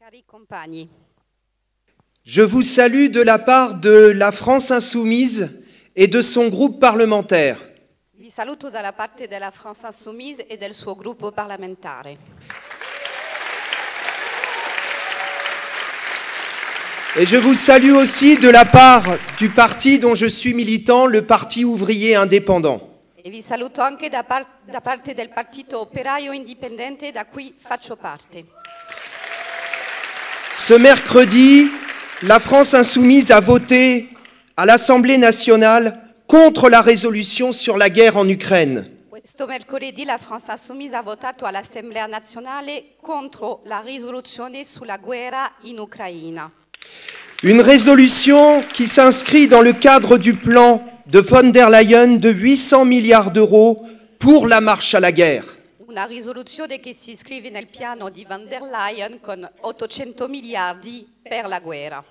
Cari compagni, Je vous salue de la part de la France Insoumise et de son groupe parlementaire. vi saluto dalla parte della France Insoumise e del suo gruppo parlamentare. Et je vous salue aussi de la part du parti dont je suis militant, le Parti ouvrier indépendant. E vi saluto anche da parte del Partito Operaio Indipendente da cui faccio parte. Ce mercredi, la France Insoumise a voté à l'Assemblée nationale contre la résolution sur la guerre en Ukraine. Questo mercoledì la France Insoumise ha votato all'Assemblea nazionale contro la risoluzione sulla guerra in Ucraina. Une résolution qui s'inscrit dans le cadre du plan de von der Leyen de 800 milliards d'euros pour la marche à la guerre. Una risoluzione che si iscrive nel piano di von der Leyen con 800 miliardi per la guerra.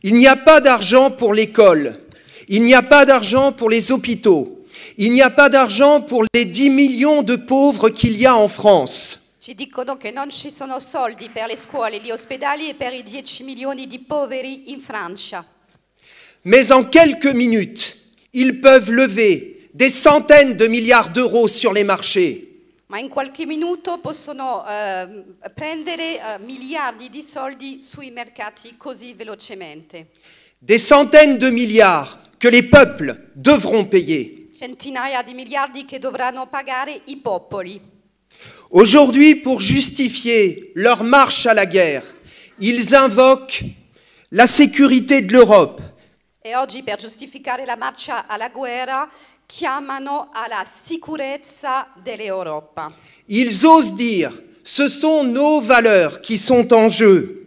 Il n'y a pas d'argent pour l'école, il n'y a pas d'argent pour les hôpitaux, il n'y a pas d'argent pour les 10 millions de pauvres qu'il y a en France. Ci dicono che non ci sono soldi per le scuole, gli ospedali e per i 10 milioni di poveri in Francia. Mais en quelques minutes, ils peuvent lever des centaines de milliards d'euros sur les marchés. Ma in qualche minuto possono prendere miliardi di soldi sui mercati così velocemente. Des centaines de milliards que les peuples devront payer. Centinaia di miliardi che dovranno pagare i popoli. Aujourd'hui, pour justifier leur marche à la guerre, ils invoquent la sécurité de l'Europe. E oggi per giustificare la marcia alla guerra chiamano alla sicurezza dell'Europa. Ils osent dire, ce sont nos valeurs qui sont en jeu.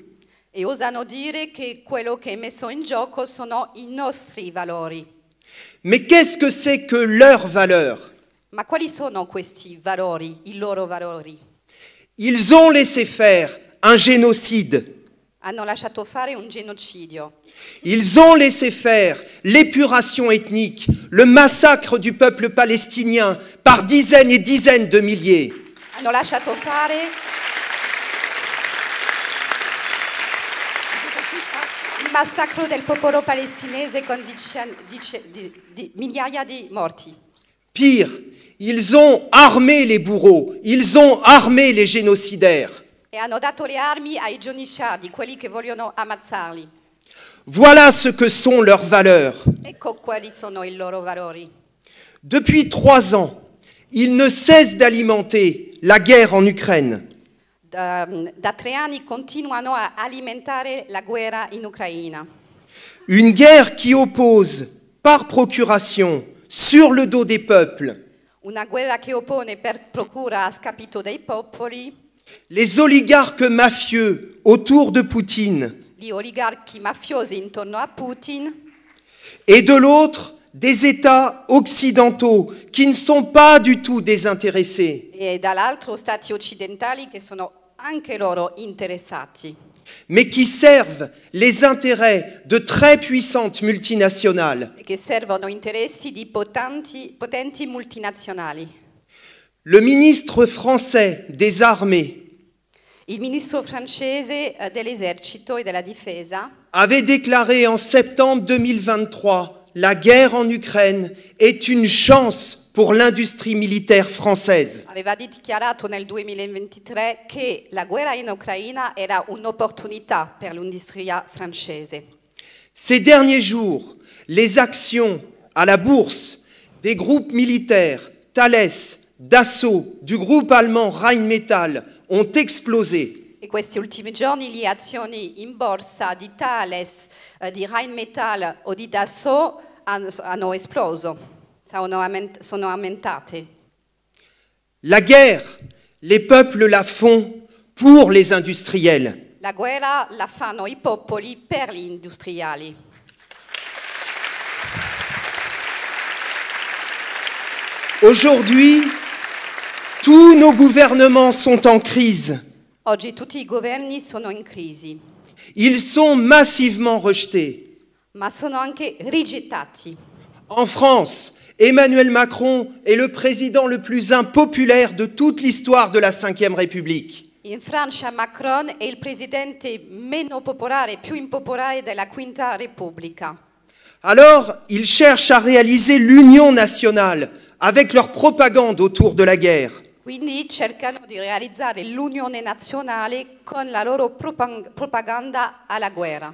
E osano dire che quello che è messo in gioco sono i nostri valori. Mais qu'est-ce que c'est que leurs valeurs? Ma quali sono questi valori, i loro valori? Ils ont laissé faire un génocide. Hanno lasciato fare un genocidio. Ils ont laissé faire l'épuration ethnique, le massacre du peuple palestinien par dizaines et dizaines de milliers. Hanno lasciato fare il massacro del popolo palestinese con migliaia di morti. Pire, ils ont armé les bourreaux, ils ont armé les génocidaires. E hanno dato le armi ai genociadi, quelli che vogliono ammazzarli. Voilà ce que sont leurs valeurs. Ecco quali sono i loro valori. Depuis 3 ans, ils ne cessent d'alimenter la guerre en Ukraine. Da 3 anni continuano a alimentare la guerra in Ucraina. Une guerre qui oppose par procuration, sur le dos des peuples, Una guerra che oppone per procura a scapito dei popoli, les oligarques mafieux autour de Poutine, gli oligarchi mafiosi intorno a Putin, et de l'autre, des États occidentaux qui ne sont pas du tout désintéressés, e dall'altro stati occidentali che sono anche loro interessati, mais qui servent les intérêts de très puissantes multinationales. e che servono interessi di potenti multinazionali. Le ministre français des Armées Il ministro francese dell'esercito e della difesa avait déclaré en septembre 2023 « La guerre en Ukraine est une chance pour l'industrie militaire française ». aveva dichiarato nel 2023 che la guerra in Ucraina era un'opportunità per l'industria francese. Ces derniers jours, les actions à la bourse des groupes militaires Thales, Dassault, du groupe allemand Rheinmetall ont explosé. E questi ultimi giorni le azioni in borsa di Thales, di Rheinmetall o di Dassault hanno esploso, sono aumentate. La guerre, les peuples la font pour les industriels. La guerra la fanno i popoli per gli industriali. Aujourd'hui, tous nos gouvernements sont en crise. Oggi tutti i governi sono in crisi, Ils sont massivement rejetés. ma sono anche rigettati. En France, Emmanuel Macron est le président le plus impopulaire de toute l'histoire de la Ve République. In Francia Macron è il presidente meno popolare, più impopolare della Quinta Repubblica. Alors, ils cherchent à réaliser l'union nationale avec leur propagande autour de la guerre. Quindi cercano di realizzare l'unione nazionale con la loro propaganda alla guerra.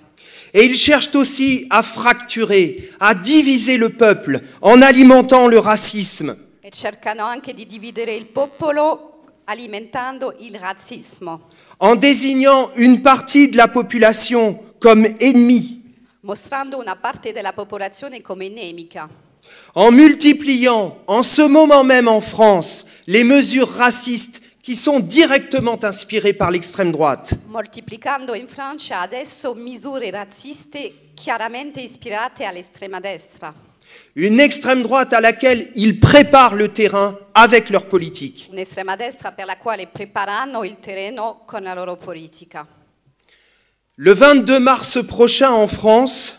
Et ils cherchent aussi à fracturer, à diviser le peuple en alimentant le racisme. E cercano anche di dividere il popolo alimentando il razzismo. En désignant une partie de la population comme ennemie. Mostrando una parte della popolazione come nemica. En multipliant, en ce moment même en France, les mesures racistes qui sont directement inspirées par l'extrême droite. Moltiplicando in Francia adesso misure razziste chiaramente ispirate all'estrema destra. Une extrême droite à laquelle ils préparent le terrain avec leur politique. Un'estrema destra per la quale preparano il terreno con la loro politica. Le 22 mars prochain en France,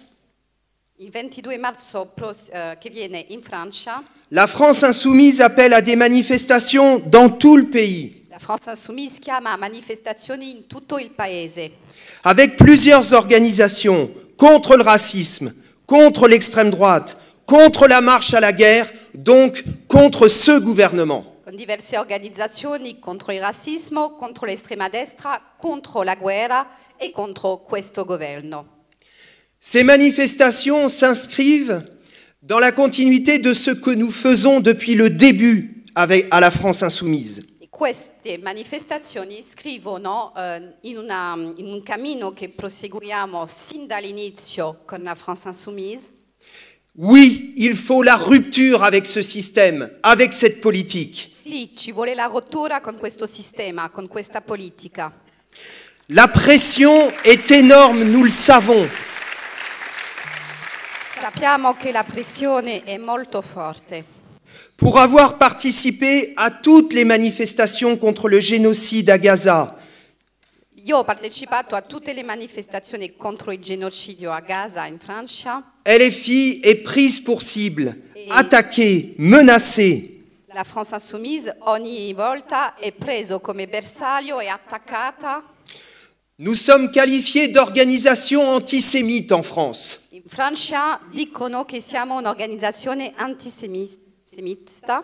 Il 22 marzo che viene in Francia, la France insoumise appelle à des manifestations dans tout le pays, la France Insoumise chiama a manifestazioni in tutto il paese, avec plusieurs organisations contre le racisme, contre l'extrême droite, contre la marche à la guerre, donc contre ce gouvernement. con diverse organizzazioni contro il razzismo, contro l'estrema destra, contro la guerra e contro questo governo. Ces manifestations s'inscrivent dans la continuité de ce que nous faisons depuis le début à la France insoumise. E queste manifestazioni scrivono in un cammino che proseguiamo sin dall'inizio con la France Insoumise. Oui, il faut la rupture avec ce système, avec cette politique. Sì, ci vuole la rottura con questo sistema, con questa politica. La pression est énorme, nous le savons. Sappiamo che la pressione è molto forte. Pour avoir participé à toutes les manifestations contre le génocide à Gaza, Io ho partecipato a tutte le manifestazioni contro il genocidio a Gaza in Francia. LFI est prise pour cible, attaquée, menacée. La France Insoumise ogni volta è preso come bersaglio e attaccata. Nous sommes qualifiés d'organisation antisémite en France. In Francia dicono che siamo un'organizzazione antisemita.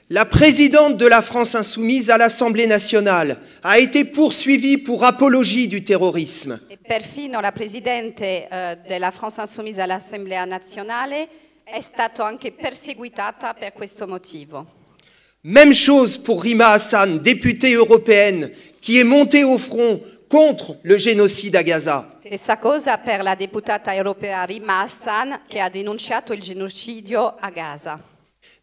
La présidente de la France insoumise à l'Assemblée nationale a été poursuivie pour apologie du terrorisme. E perfino la presidente della France Insoumise all'Assemblea nazionale è stata anche perseguitata per questo motivo. Même chose pour Rima Hassan, députée européenne, qui est montée au front contre le génocide à Gaza. Stessa cosa per la deputata europea Rima Hassan che ha denunciato il genocidio a Gaza.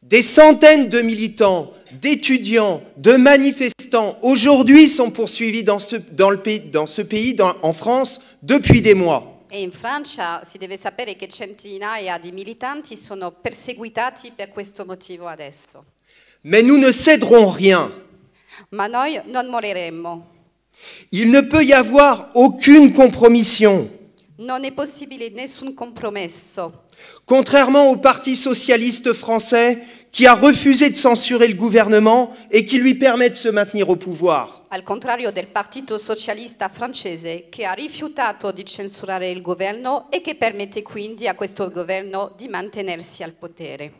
Des centaines de militants, d'étudiants, de manifestants aujourd'hui sont poursuivis dans ce pays, en France, depuis des mois. E in Francia si deve sapere che centinaia di militanti sono perseguitati per questo motivo adesso. Mais nous ne céderons rien. Ma noi non moriremmo. Il ne peut y avoir aucune compromission. Non è possibile nessun compromesso. Contrairement au Parti socialiste français qui a refusé de censurer le gouvernement et qui lui permet de se maintenir au pouvoir. Al contrario del Partito Socialista francese che ha rifiutato di censurare il governo e che permette quindi a questo governo di mantenersi al potere.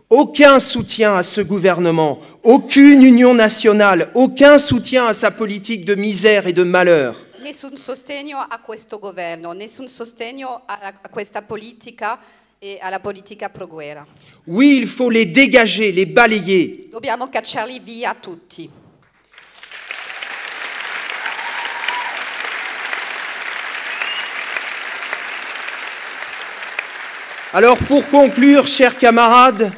Aucun soutien à ce gouvernement, aucune union nationale, aucun soutien à sa politique de misère et de malheur. Nessun sostegno a questo governo, nessun sostegno a questa politica e alla politica pro-guerra. Oui, il faut les dégager, les balayer. Dobbiamo cacciarli via tutti. Alors pour conclure, chers camarades,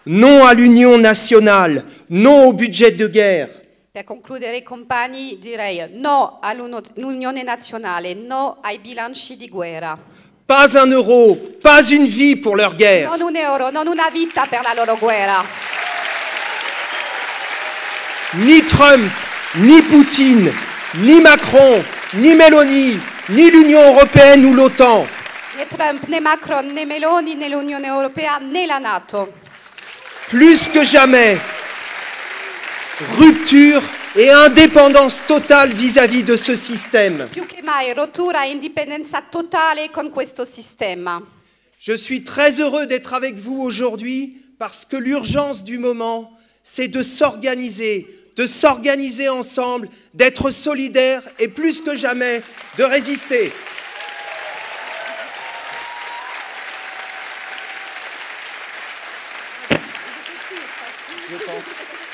non à l'union nationale, non au budget de guerre. Per concludere, compagni, direi no all'Unione Nazionale, no ai bilanci di guerra. Pas un euro, pas une vie pour leur guerre. Non un euro, non una vita per la loro guerra. Ni Trump, ni Poutine, ni Macron, ni Meloni, ni l'Union européenne ou l'OTAN. Né Trump, né Macron, né Meloni, né l'Unione Europea, né la NATO. Plus que jamais, rupture et indépendance totale vis-à-vis de ce système. Più che mai rottura e indipendenza totale con questo sistema. Je suis très heureux d'être avec vous aujourd'hui parce que l'urgence du moment, c'est de s'organiser ensemble, d'être solidaires et plus que jamais de résister. Je pense.